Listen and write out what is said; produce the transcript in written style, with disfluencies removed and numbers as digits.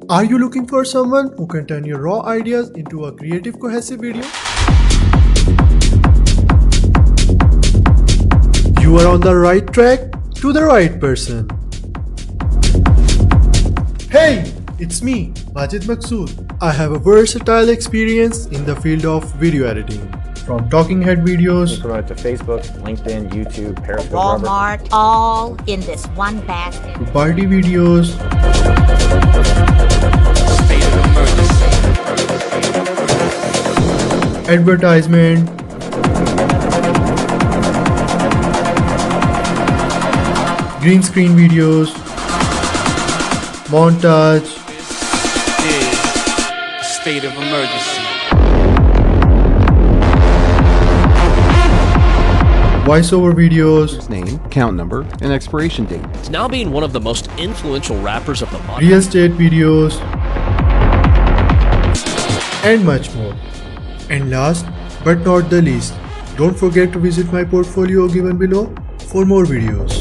Are you looking for someone who can turn your raw ideas into a creative, cohesive video? You are on the right track to the right person. Hey, it's me, Majid Maqsood. I have a versatile experience in the field of video editing. From talking head videos, promote to Facebook, LinkedIn, YouTube, Periscope, Walmart, all in this one basket. to party videos, advertisement, green screen videos, montage, State of emergency. voiceover videos, name, account number, and expiration date. Now being one of the most influential rappers of the modern real estate videos, and much more. And last but not the least, don't forget to visit my portfolio given below for more videos.